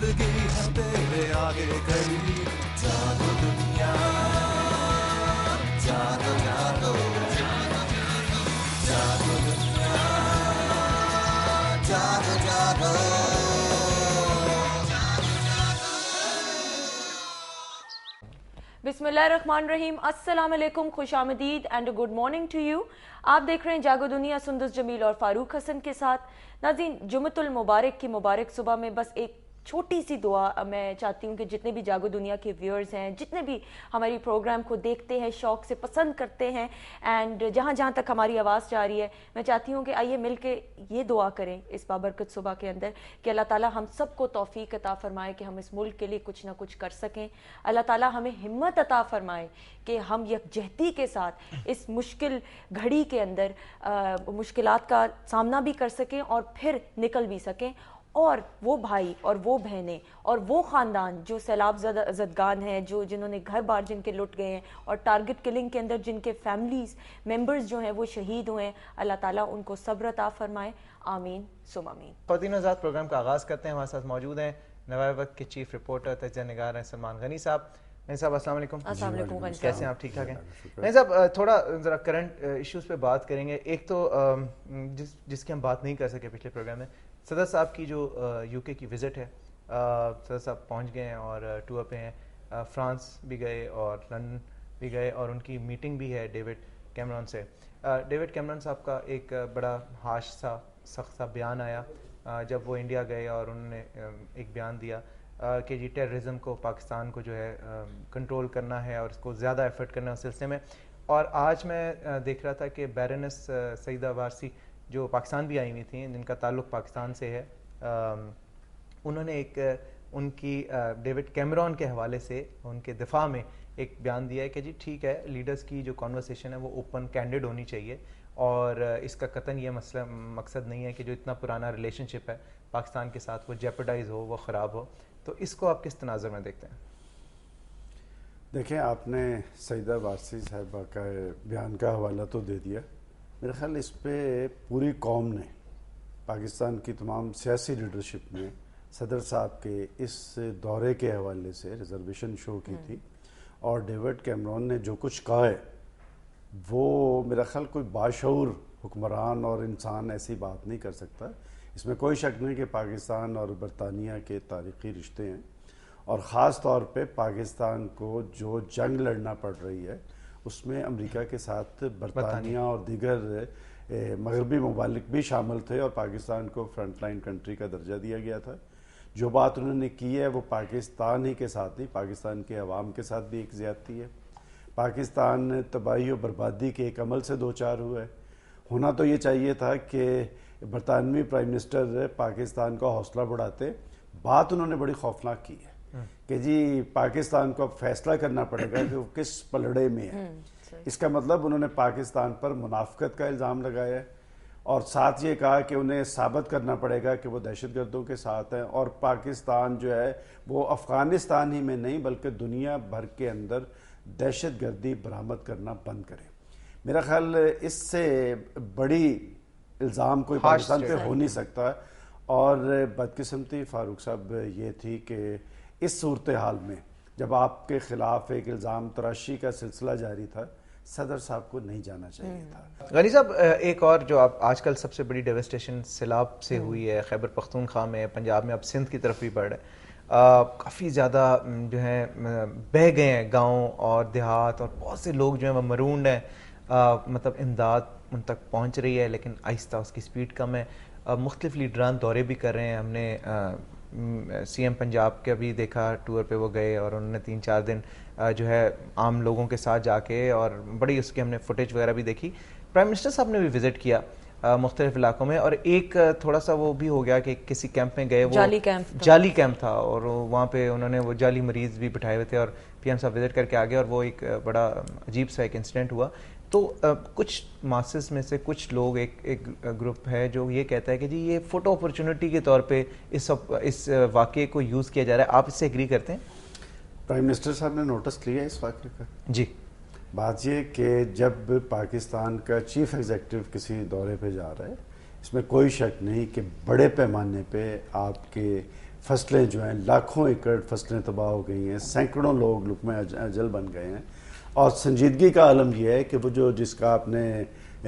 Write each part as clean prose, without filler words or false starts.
जिंदगी है तेरे आगे खड़ी, जानो दुनिया, जानो जानो, जानो दुनिया, जानो जानो। बिस्मिल्लाहिर्रहमानिर्रहीम, अस्सलाम वालेकुम, खुश आमदीद and good morning to you. आप देख रहे हैं जागो दुनिया सुंदस जमील और फारूक हसन के साथ। नाज़रीन, जुमतुल मुबारक की मुबारक सुबह में बस एक छोटी सी दुआ मैं चाहती हूँ कि जितने भी जागो दुनिया के व्यूअर्स हैं, जितने भी हमारी प्रोग्राम को देखते हैं, शौक़ से पसंद करते हैं, एंड जहाँ जहाँ तक हमारी आवाज़ जा रही है, मैं चाहती हूँ कि आइए मिल के ये दुआ करें इस बाबरकत सुबह के अंदर कि अल्लाह ताला हम सबको तौफीक अता फ़रमाए कि हम इस मुल्क के लिए कुछ ना कुछ कर सकें। अल्लाह ताला हमें हिम्मत अता फ़रमाए कि हम यकजहती के साथ इस मुश्किल घड़ी के अंदर मुश्किलात का सामना भी कर सकें और फिर निकल भी सकें। और वो भाई और वो बहनें और वो ख़ानदान जो सैलाब ज़दगान हैं, जो जिन्होंने घर बार जिनके लुट गए हैं और टारगेट किलिंग के अंदर जिनके फैमिलीज़ मेंबर्स जो हैं वो शहीद हुए हैं, अल्लाह ताला उनको सब्र अता फ़रमाए। आमीन सुम आमीन। ख़वातीन आज़ाद प्रोग्राम का आगाज़ करते हैं। हमारे साथ मौजूद हैं नवाए वक्त के चीफ रिपोर्टर तजिया निगार हैं सलमान गनी साहब। गनी साहब अस्सलाम वालेकुम। अस्सलाम वालेकुम। कैसे हैं आप? ठीक ठाक हैं? गनी साहब, थोड़ा ज़रा करंट इश्यूज़ पे बात करेंगे। एक तो जिसकी हम बात नहीं कर सके पिछले प्रोग्राम में, सदर साहब की जो यूके की विज़िट है, सदर साहब पहुंच गए हैं और टूर पे हैं, फ्रांस भी गए और लंदन भी गए और उनकी मीटिंग भी है डेविड कैमरॉन से। डेविड कैमरॉन साहब का एक बड़ा हाश सा सख्त सा बयान आया जब वो इंडिया गए और उन्होंने एक बयान दिया कि जी टेररिज्म को पाकिस्तान को जो है कंट्रोल करना है और इसको ज़्यादा एफर्ट करना है उस सिलसिले में। और आज मैं देख रहा था कि बैरनेस सईदा वारसी जो पाकिस्तान भी आई हुई थी, जिनका ताल्लुक़ पाकिस्तान से है, उन्होंने एक उनकी डेविड कैमरॉन के हवाले से उनके दिफा में एक बयान दिया है कि जी ठीक है, लीडर्स की जो कॉन्वर्सेशन है वो ओपन कैंडिड होनी चाहिए और इसका कतन ये मसला मकसद नहीं है कि जो इतना पुराना रिलेशनशिप है पाकिस्तान के साथ वो जेपरडाइज हो, वो ख़राब हो। तो इसको आप किस तनाज़ुर में देखते हैं? देखें, आपने सईदा वारसी साहिबा का बयान का हवाला तो दे दिया। मेरे ख्याल इस पे पूरी कौम ने, पाकिस्तान की तमाम सियासी लीडरशिप ने सदर साहब के इस दौरे के हवाले से रिजर्वेशन शो की थी और डेविड कैमरॉन ने जो कुछ कहा है वो मेरा ख्याल कोई बाशऊर हुक्मरान और इंसान ऐसी बात नहीं कर सकता। इसमें कोई शक नहीं कि पाकिस्तान और बरतानिया के तारीख़ी रिश्ते हैं और ख़ास तौर पे पाकिस्तान को जो जंग लड़ना पड़ रही है उसमें अमेरिका के साथ बरतानिया और दीगर मगरबी ममालिक भी शामिल थे और पाकिस्तान को फ्रंट लाइन कंट्री का दर्जा दिया गया था। जो बात उन्होंने की है वो पाकिस्तान ही के साथ नहीं, पाकिस्तान के अवाम के साथ भी एक ज़्यादती है। पाकिस्तान तबाही और बर्बादी के एक अमल से दो चार हुआ है। होना तो ये चाहिए था कि बरतानवी प्राइम मिनिस्टर पाकिस्तान का हौसला बढ़ाते। बात उन्होंने बड़ी खौफनाक की है कि जी पाकिस्तान को अब फैसला करना पड़ेगा कि वो किस पलड़े में है। इसका मतलब उन्होंने पाकिस्तान पर मुनाफिकत का इल्ज़ाम लगाया है और साथ ये कहा कि उन्हें साबित करना पड़ेगा कि वो दहशतगर्दों के साथ हैं और पाकिस्तान जो है वो अफ़गानिस्तान ही में नहीं बल्कि दुनिया भर के अंदर दहशतगर्दी बरामद करना बंद करे। मेरा ख्याल इससे बड़ी इल्ज़ाम कोई पाकिस्तान पे हो नहीं सकता। और बदकिस्मती फारूक साहब ये थी कि इस सूरत हाल में जब आपके ख़िलाफ़ एक इल्ज़ाम तराशी का सिलसिला जारी था, सदर साहब को नहीं जाना चाहिए था। गनी साहब, एक और जो आप आजकल सबसे बड़ी डेवस्टेशन सैलाब से हुई है खैबर पख्तूनख्वा में, पंजाब में, अब सिंध की तरफ भी बढ़ रहा है। काफ़ी ज़्यादा जो है बह गए हैं गांव और देहात और बहुत से लोग जो हैं वो मरून हैं। मतलब इमदाद उन तक पहुंच रही है लेकिन आहिस्ता उसकी स्पीड कम है। मुख्तलिफ लीडरान दौरे भी कर रहे हैं। हमने सीएम पंजाब के भी देखा, टूर पे वो गए और उन्होंने 3-4 दिन जो है आम लोगों के साथ जाके और बड़ी उसकी हमने फुटेज वगैरह भी देखी। प्राइम मिनिस्टर साहब ने भी विज़िट किया मुख्तलिफ इलाकों में और एक थोड़ा सा वो भी हो गया कि किसी कैंप में गए, वो जाली कैंप था और वहाँ पे उन्होंने वो जाली मरीज़ भी बिठाए हुए थे और पीएम साहब विज़िट करके आ गए और वो एक बड़ा अजीब सा एक इंसिडेंट हुआ। तो कुछ मासेस में से कुछ लोग एक ग्रुप है जो ये कहता है कि जी ये फोटो अपॉर्चुनिटी के तौर पे इस वाक़े को यूज़ किया जा रहा है। आप इससे एग्री करते हैं? प्राइम मिनिस्टर साहब ने नोटिस लिया इस वाक़े का? जी, बात ये कि जब पाकिस्तान का चीफ एग्जीक्यूटिव किसी दौरे पे जा रहा है, इसमें कोई शक नहीं कि बड़े पैमाने पे आपके فصلیں جو ہیں لاکھوں ایکڑ فصلیں تباہ ہو گئی ہیں, سینکڑوں لوگ لقمہ اجل بن گئے ہیں. اور سنجیدگی کا عالم یہ ہے کہ وہ جس کا آپ نے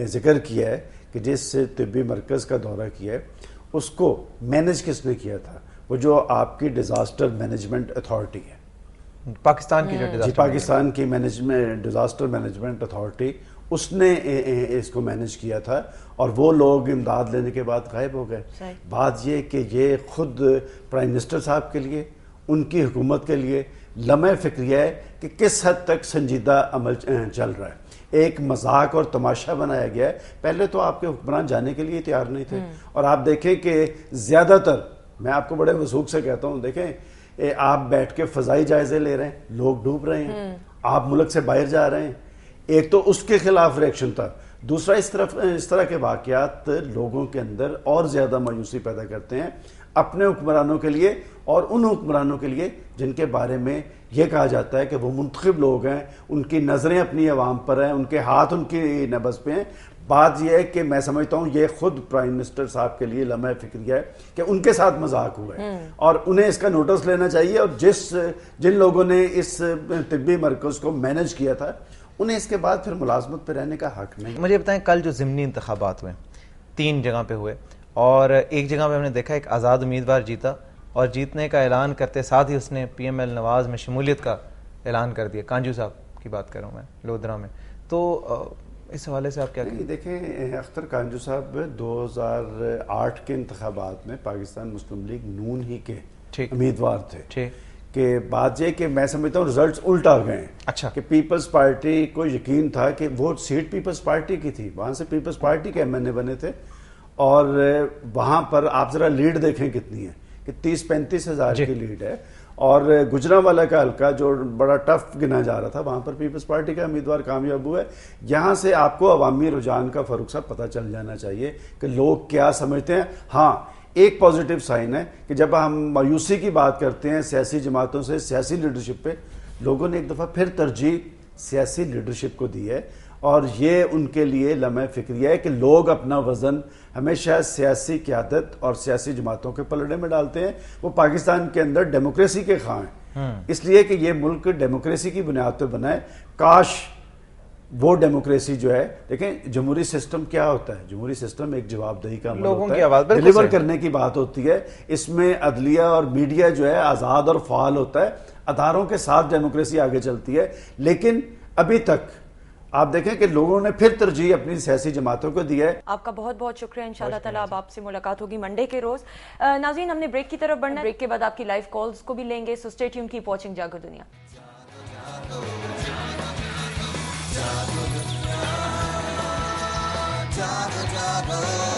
ذکر کیا ہے کہ جس طبی مرکز کا دورہ کیا ہے اس کو مینج کس نے کیا تھا, وہ جو آپ کی ڈیزاسٹر مینجمنٹ اتھارٹی ہے, پاکستان کی جو پاکستان کی ڈیزاسٹر مینجمنٹ اتھارٹی, اس نے اس کو مینج کیا تھا. اور وہ لوگ امداد لینے کے بعد غائب ہو گئے. بات یہ کہ یہ خود پرائم منسٹر صاحب کے لیے, ان کی حکومت کے لیے لمحہ فکریہ ہے کہ کس حد تک سنجیدہ عمل چل رہا ہے. ایک مذاق اور تماشا بنایا گیا ہے. پہلے تو آپ کے حکمران جانے کے لیے تیار نہیں تھے, اور آپ دیکھیں کہ زیادہ تر, میں آپ کو بڑے وثوق سے کہتا ہوں, دیکھیں آپ بیٹھ کے فضائی جائزے لے رہے ہیں, لوگ ڈوب رہے ہیں, آپ ملک سے باہر جا رہے ہیں. ایک تو اس کے خلاف ریئیکشن تھا, دوسرا اس طرح کے واقعات لوگوں کے اندر اور زیادہ مایوسی پیدا کرتے ہیں اپنے حکمرانوں کے لیے اور ان حکمرانوں کے لیے جن کے بارے میں یہ کہا جاتا ہے کہ وہ منتخب لوگ ہیں, ان کی نظریں اپنی عوام پر ہیں, ان کے ہاتھ ان کی نبض پہ ہیں. بات یہ ہے کہ میں سمجھتا ہوں یہ خود پرائم منسٹر صاحب کے لیے لمحہ فکریہ ہے کہ ان کے ساتھ مذاق ہوا ہے, اور انہیں اس کا نوٹس لینا چاہیے. اور جن لوگوں نے اس طبی مرکز کو مینج کیا تھا انہیں اس کے بعد پھر ملازمت پہ رہنے کا حق نہیں. مجھے بتائیں, کل جو ضمنی انتخابات ہوئے 3 جگہ پہ ہوئے, اور ایک جگہ پہ ہم نے دیکھا ایک آزاد امیدوار جیتا, اور جیتنے کا اعلان کرتے ساتھ ہی اس نے پی ایم ایل نواز میں شمولیت کا اعلان کر دیا. کانجو صاحب کی بات کر رہا ہوں میں, لودھرا میں. تو اس حوالے سے آپ کیا کہیں؟ دیکھیں, اختر کانجو صاحب 2008 کے انتخابات میں پاکستان مسلم لیگ نون ہی کے امیدوار تھے. کہ بات یہ کہ میں سمجھتا ہوں رزلٹس الٹا گئے ہیں. اچھا, کہ پیپلز پارٹی کو یقین تھا کہ وہ سیٹ پیپلز پارٹی کی تھی, وہاں سے پیپلز پارٹی کے ایم این اے بنے تھے, اور وہاں پر آپ ذرا لیڈ دیکھیں کتنی ہے, کہ 30-35 ہزار کی لیڈ ہے. اور گجرانوالہ کا حلقہ جو بڑا ٹف گنا جا رہا تھا, وہاں پر پیپلز پارٹی کا امیدوار کامیاب ہوا ہے. یہاں سے آپ کو عوامی رجحان کا فاروق صاحب پتہ چل جانا چاہیے کہ لوگ کیا سمجھتے ہیں. ہاں, ایک پازیٹیو سائن ہے کہ جب ہم مایوسی کی بات کرتے ہیں سیاسی جماعتوں سے, سیاسی لیڈرشپ پہ, لوگوں نے ایک دفعہ پھر ترجیح سیاسی لیڈرشپ کو دی ہے. اور یہ ان کے لیے لمحہ فکریہ ہے کہ لوگ اپنا وزن ہمیشہ سیاسی قیادت اور سیاسی جماعتوں کے پلڑے میں ڈالتے ہیں. وہ پاکستان کے اندر ڈیموکریسی کے خواہاں ہیں, اس لیے کہ یہ ملک ڈیموکریسی کی بنیاد پہ بنا ہے. کاش وہ ڈیموکریسی جو ہے, دیکھیں جمہوری سسٹم کیا ہوتا ہے, جمہوری سسٹم ایک جواب دہی کا عمل ہوتا ہے, ڈیلیور کرنے کی بات ہوتی ہے. اس میں عدلیہ اور میڈیا جو ہے آزاد اور فعال ہوتا ہے, اداروں کے ساتھ ڈیموکریسی آگے چلتی ہے. لیکن ابھی تک آپ دیکھیں کہ لوگوں نے پھر ترجیح اپنی سیاسی جماعتوں کو دیا ہے. آپ کا بہت بہت شکریہ. انشاءاللہ تعالیٰ اب آپ سے ملاقات ہوگی منڈے کے روز. ناظرین, ہم نے بریک کی طرف بڑھنا ہے, بریک کے بعد آپ کی لائیو کالز کو بھی لیں گے. So stay tune, keep watching جاگو دنیا. जागो